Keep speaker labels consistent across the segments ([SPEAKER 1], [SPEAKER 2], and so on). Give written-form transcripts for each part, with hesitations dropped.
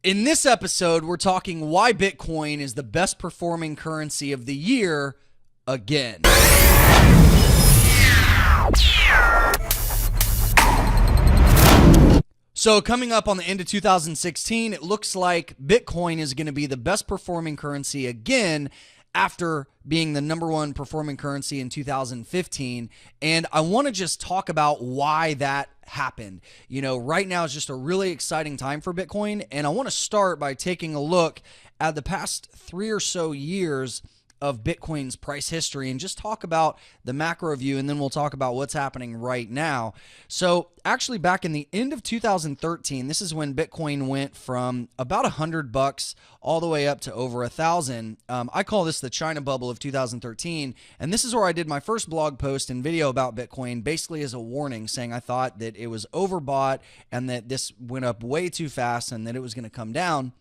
[SPEAKER 1] In this episode, we're talking why Bitcoin is the best performing currency of the year again. So coming up on the end of 2016, it looks like Bitcoin is going to be the best performing currency again after being the number one performing currency in 2015. And I want to just talk about why that happened. You know, right now is just a really exciting time for Bitcoin. And I want to start by taking a look at the past 3 or so years of Bitcoin's price history and just talk about the macro view, and then we'll talk about what's happening right now. So actually back in the end of 2013, this is when Bitcoin went from about $100 all the way up to over 1,000. I call this the China bubble of 2013, and this is where I did my first blog post and video about Bitcoin, basically as a warning, saying I thought that it was overbought and that this went up way too fast and that it was going to come down.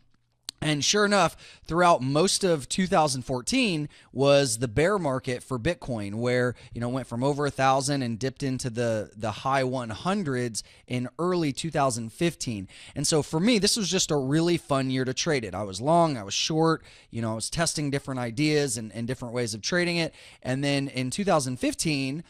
[SPEAKER 1] And sure enough, throughout most of 2014 was the bear market for Bitcoin, where, you know, went from over 1,000 and dipped into the high 100s in early 2015. And so for me, this was just a really fun year to trade it. I was long, I was short, you know, I was testing different ideas and different ways of trading it. And then in 2015,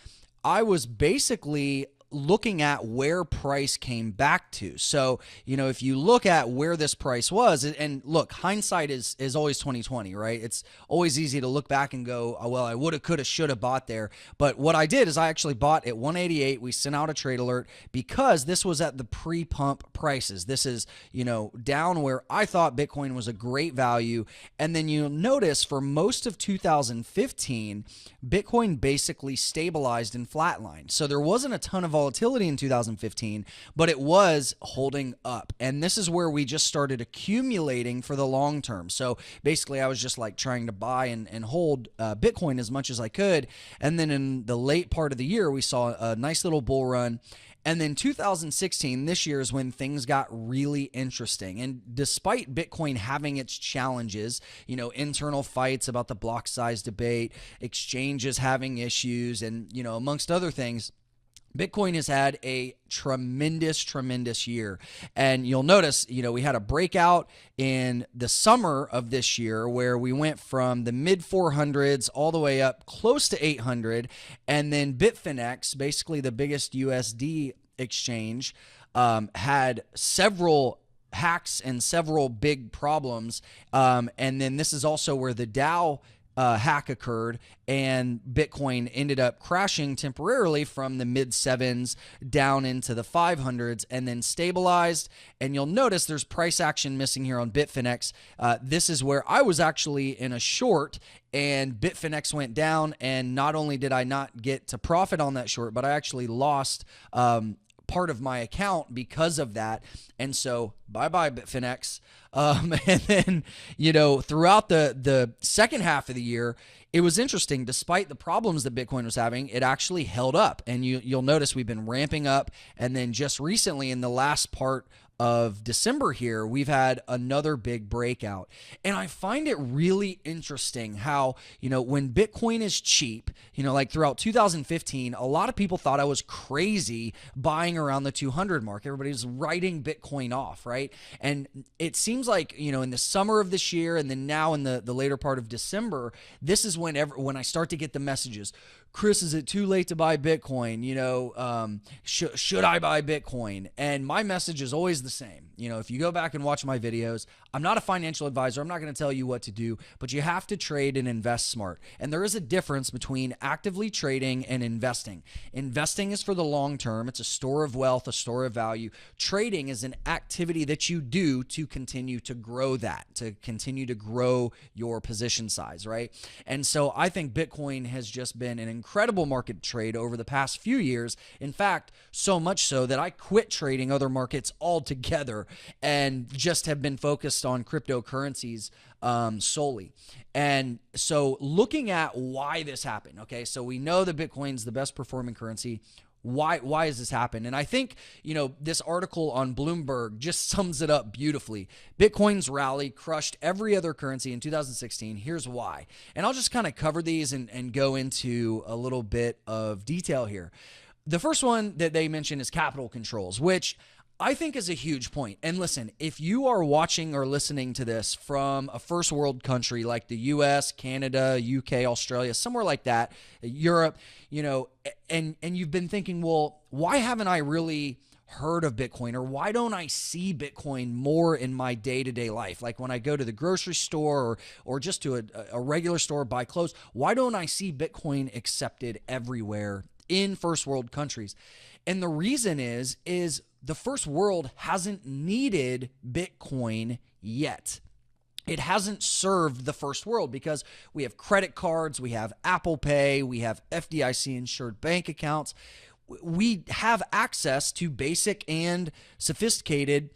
[SPEAKER 1] I was basically looking at where price came back to. So, you know, if you look at where this price was, and look, hindsight is always 2020, right? It's always easy to look back and go, oh, well, I woulda, coulda, shoulda bought there. But what I did is I actually bought at 188. We sent out a trade alert because this was at the pre-pump prices. This is, you know, down where I thought Bitcoin was a great value. And then you'll notice for most of 2015, Bitcoin basically stabilized and flatlined. So there wasn't a ton of volatility in 2015, but it was holding up. And this is where we just started accumulating for the long term. So basically I was just like trying to buy and hold Bitcoin as much as I could. And then in the late part of the year, we saw a nice little bull run. And then 2016, this year, is when things got really interesting. And despite Bitcoin having its challenges, you know, internal fights about the block size debate, exchanges having issues, and, you know, amongst other things, Bitcoin has had a tremendous year. And you'll notice, you know, we had a breakout in the summer of this year where we went from the mid 400s all the way up close to 800. And then Bitfinex, basically the biggest USD exchange, had several hacks and several big problems. And then this is also where the Dow hack occurred, and Bitcoin ended up crashing temporarily from the mid 7s down into the 500s and then stabilized. And you'll notice there's price action missing here on Bitfinex. This is where I was actually in a short, and Bitfinex went down, and not only did I not get to profit on that short, but I actually lost part of my account because of that. And so bye-bye Bitfinex. And then, you know, throughout the second half of the year, it was interesting. Despite the problems that Bitcoin was having, it actually held up. And you'll notice we've been ramping up. And then just recently in the last part of December here, we've had another big breakout. And I find it really interesting how, you know, when Bitcoin is cheap, you know, like throughout 2015, a lot of people thought I was crazy buying around the 200 mark. Everybody was writing Bitcoin off, right? And it seems like, you know, in the summer of this year and then now in the later part of December, this is when I start to get the messages. Chris, is it too late to buy Bitcoin? You know, should I buy Bitcoin? And my message is always the same. You know, if you go back and watch my videos, I'm not a financial advisor. I'm not going to tell you what to do, but you have to trade and invest smart. And there is a difference between actively trading and investing. Investing is for the long term. It's a store of wealth, a store of value. Trading is an activity that you do to continue to grow that, to continue to grow your position size, right? And so I think Bitcoin has just been an incredible market trade over the past few years. In fact, so much so that I quit trading other markets altogether and just have been focused on cryptocurrencies solely. And so looking at why this happened, okay, so we know that Bitcoin's the best performing currency. Why has this happened? And I think, you know, this article on Bloomberg just sums it up beautifully. Bitcoin's rally crushed every other currency in 2016. Here's why. And I'll just kind of cover these and go into a little bit of detail here. The first one that they mention is capital controls, which I think is a huge point. And listen, if you are watching or listening to this from a first world country like the US, Canada, UK, Australia, somewhere like that, Europe, and you've been thinking, well, why haven't I really heard of Bitcoin, or why don't I see Bitcoin more in my day-to-day life? Like when I go to the grocery store or just to a regular store, buy clothes, why don't I see Bitcoin accepted everywhere in first world countries? And the reason is the first world hasn't needed Bitcoin yet. It hasn't served the first world because we have credit cards, we have Apple Pay, we have FDIC insured bank accounts. We have access to basic and sophisticated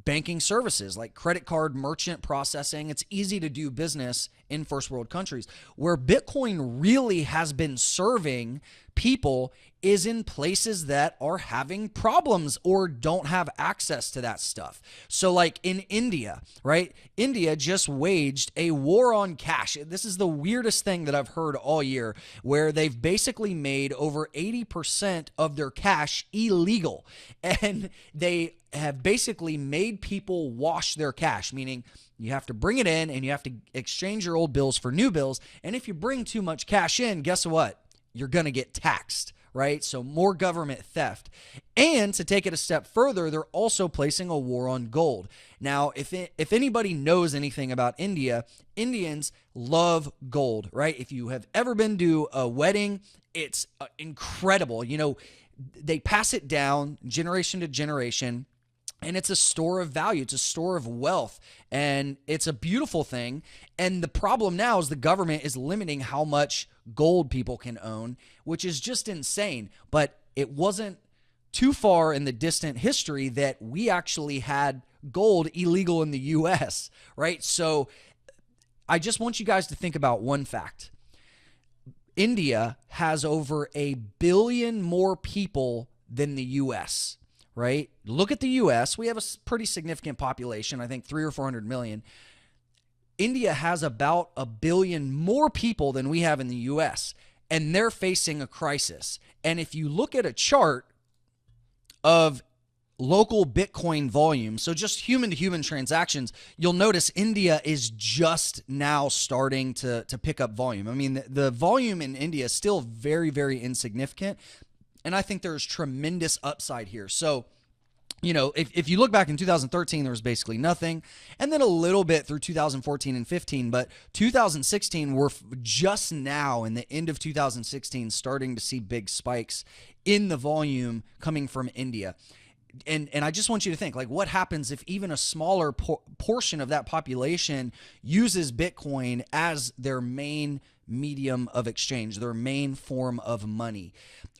[SPEAKER 1] banking services like credit card merchant processing. It's easy to do business in first world countries. Where Bitcoin really has been serving people is in places that are having problems or don't have access to that stuff. So like in India, right? India just waged a war on cash. This is the weirdest thing that I've heard all year, where they've basically made over 80% of their cash illegal. And they have basically made people wash their cash, meaning you have to bring it in and you have to exchange your old bills for new bills. And if you bring too much cash in, guess what? You're going to get taxed, right? So more government theft. And to take it a step further, they're also placing a war on gold. Now, if anybody knows anything about India, Indians love gold, right? If you have ever been to a wedding, it's incredible. They pass it down generation to generation. And it's a store of value. It's a store of wealth. And it's a beautiful thing. And the problem now is the government is limiting how much gold people can own, which is just insane. But it wasn't too far in the distant history that we actually had gold illegal in the US, right? So I just want you guys to think about one fact. India has over 1 billion more people than the US. Right? Look at the US. We have a pretty significant population, I think 300 or 400 million. India has about 1 billion more people than we have in the US, and they're facing a crisis. And if you look at a chart of local Bitcoin volume, so just human-to-human transactions, you'll notice India is just now starting to pick up volume. I mean, the volume in India is still very, very insignificant. And I think there's tremendous upside here. So, if you look back in 2013, there was basically nothing. And then a little bit through 2014 and 15. But 2016, we're just now in the end of 2016 starting to see big spikes in the volume coming from India. And I just want you to think, like, what happens if even a smaller portion of that population uses Bitcoin as their main medium of exchange, their main form of money?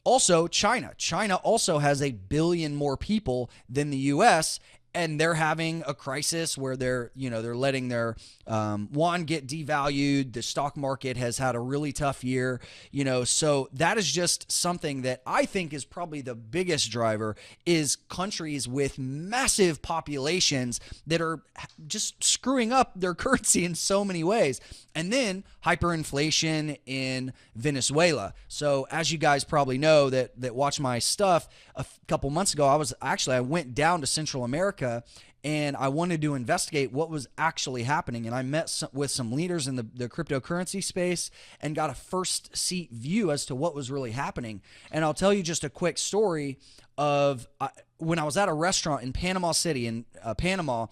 [SPEAKER 1] Also, China also has 1 billion more people than the US, and they're having a crisis where they're letting their yuan get devalued. The stock market has had a really tough year, so that is just something that I think is probably the biggest driver, is countries with massive populations that are just screwing up their currency in so many ways. And then hyperinflation in Venezuela. So as you guys probably know that watch my stuff, a couple months ago, I went down to Central America and I wanted to investigate what was actually happening. And I met with some leaders in the cryptocurrency space and got a first seat view as to what was really happening. And I'll tell you just a quick story of when I was at a restaurant in Panama City in Panama.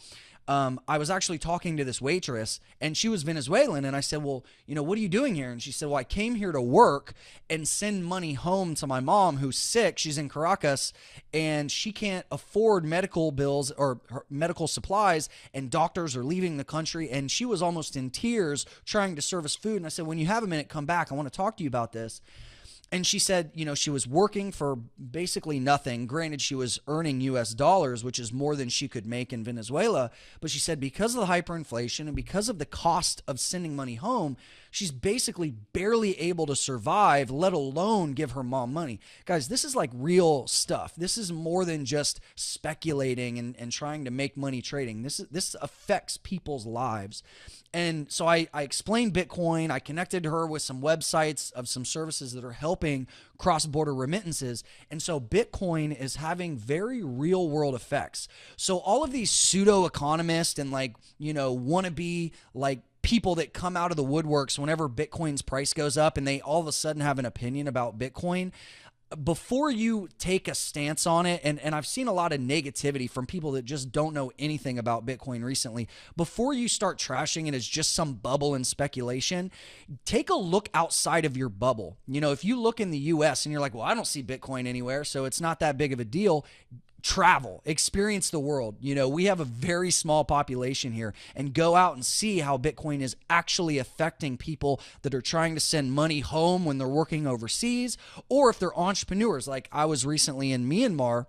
[SPEAKER 1] I was actually talking to this waitress, and she was Venezuelan, and I said, well, what are you doing here? And she said, well, I came here to work and send money home to my mom who's sick. She's in Caracas, and she can't afford medical bills or her medical supplies, and doctors are leaving the country, and she was almost in tears trying to serve us food. And I said, when you have a minute, come back. I want to talk to you about this. And she said, she was working for basically nothing. Granted, she was earning US dollars, which is more than she could make in Venezuela. But she said because of the hyperinflation and because of the cost of sending money home, she's basically barely able to survive, let alone give her mom money. Guys, this is like real stuff. This is more than just speculating and trying to make money trading. This affects people's lives. And so I explained Bitcoin. I connected her with some websites of some services that are helping helping cross-border remittances. And so Bitcoin is having very real-world effects. So all of these pseudo-economists and wannabe people that come out of the woodworks whenever Bitcoin's price goes up and they all of a sudden have an opinion about Bitcoin, before you take a stance on it, and I've seen a lot of negativity from people that just don't know anything about Bitcoin recently, before you start trashing it as just some bubble and speculation, take a look outside of your bubble. If you look in the US and you're like, well, I don't see Bitcoin anywhere, so it's not that big of a deal. Travel, experience the world. We have a very small population here, and go out and see how Bitcoin is actually affecting people that are trying to send money home when they're working overseas, or if they're entrepreneurs. Like I was recently in Myanmar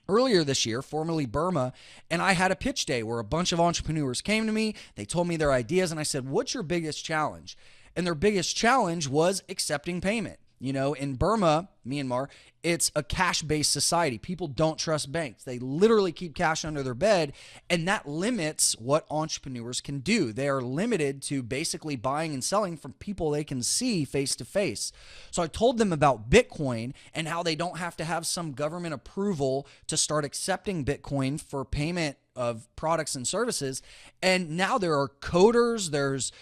[SPEAKER 1] earlier this year, formerly Burma, and I had a pitch day where a bunch of entrepreneurs came to me. They told me their ideas, and I said, what's your biggest challenge? And their biggest challenge was accepting payment. In Burma, Myanmar, it's a cash-based society. People don't trust banks. They literally keep cash under their bed, and that limits what entrepreneurs can do. They are limited to basically buying and selling from people they can see face-to-face. So I told them about Bitcoin and how they don't have to have some government approval to start accepting Bitcoin for payment of products and services. And now there are coders, there's,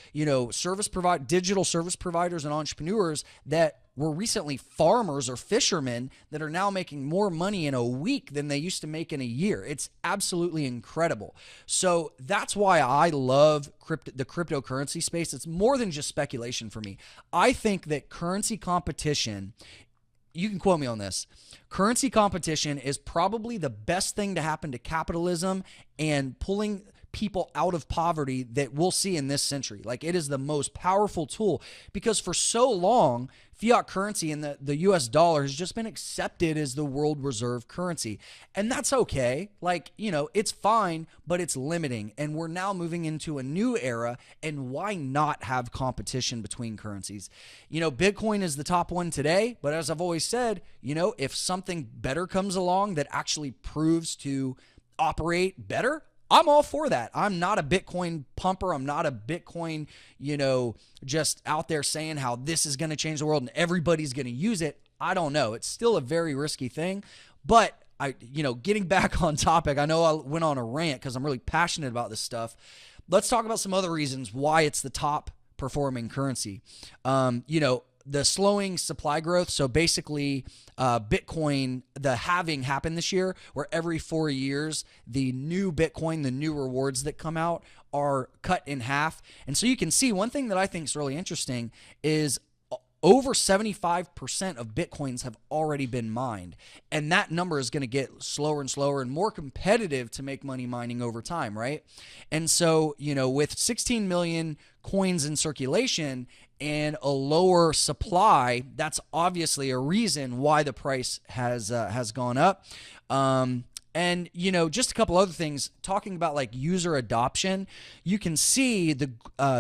[SPEAKER 1] digital service providers and entrepreneurs that were recently farmers or fishermen that are now making more money in a week than they used to make in a year. It's absolutely incredible. So that's why I love the cryptocurrency space. It's more than just speculation for me. I think that currency competition, you can quote me on this, currency competition is probably the best thing to happen to capitalism and pulling people out of poverty that we'll see in this century. It is the most powerful tool, because for so long, fiat currency and the US dollar has just been accepted as the world reserve currency. And that's okay. It's fine, but it's limiting. And we're now moving into a new era. And why not have competition between currencies? Bitcoin is the top one today. But as I've always said, if something better comes along that actually proves to operate better, I'm all for that. I'm not a Bitcoin pumper. I'm not a Bitcoin, just out there saying how this is going to change the world and everybody's going to use it. I don't know. It's still a very risky thing. But getting back on topic, I know I went on a rant because I'm really passionate about this stuff. Let's talk about some other reasons why it's the top performing currency. The slowing supply growth. So basically, Bitcoin, the halving happened this year, where every 4 years, the new Bitcoin, the new rewards that come out are cut in half. And so you can see one thing that I think is really interesting is over 75% of Bitcoins have already been mined. And that number is going to get slower and slower and more competitive to make money mining over time, right? And so, with 16 million coins in circulation and a lower supply, that's obviously a reason why the price has gone up. And, just a couple other things, talking about user adoption, you can see the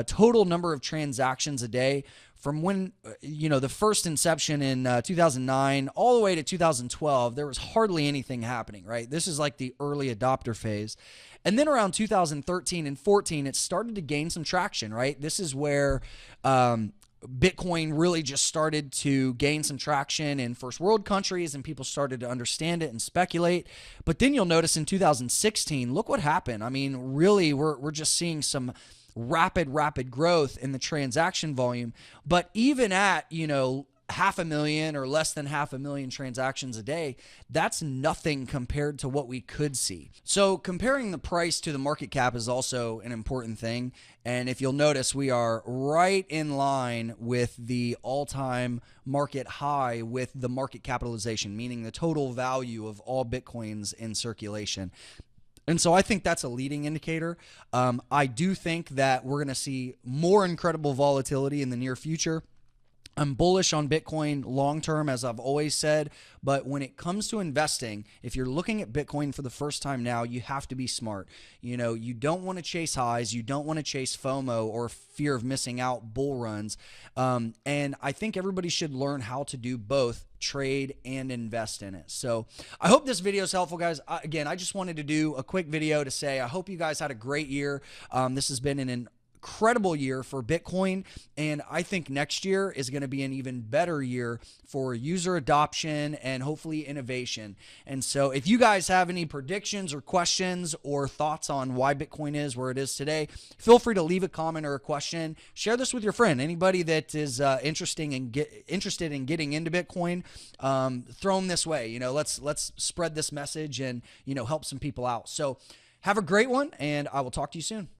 [SPEAKER 1] total number of transactions a day from when, the first inception in 2009 all the way to 2012, there was hardly anything happening, right? This is the early adopter phase. And then around 2013 and 14, it started to gain some traction, right? This is where Bitcoin really just started to gain some traction in first world countries, and people started to understand it and speculate. But then you'll notice in 2016, look what happened. I mean, really, we're just seeing some rapid growth in the transaction volume. But even at, 500,000 or less than 500,000 transactions a day, that's nothing compared to what we could see. So comparing the price to the market cap is also an important thing. And if you'll notice, we are right in line with the all-time market high with the market capitalization, meaning the total value of all Bitcoins in circulation. And so I think that's a leading indicator. I do think that we're going to see more incredible volatility in the near future. I'm bullish on Bitcoin long term, as I've always said, but when it comes to investing, if you're looking at Bitcoin for the first time now, you have to be smart. You don't want to chase highs, you don't want to chase FOMO or fear of missing out bull runs. And I think everybody should learn how to do both, trade and invest in it. So I hope this video is helpful, guys. Again, I just wanted to do a quick video to say I hope you guys had a great year. This has been an incredible year for Bitcoin, and I think next year is going to be an even better year for user adoption and hopefully innovation. And so if you guys have any predictions or questions or thoughts on why Bitcoin is where it is today, feel free to leave a comment or a question. Share this with your friend. Anybody that is interested in getting into Bitcoin, throw them this way. Let's spread this message and help some people out. So have a great one, and I will talk to you soon.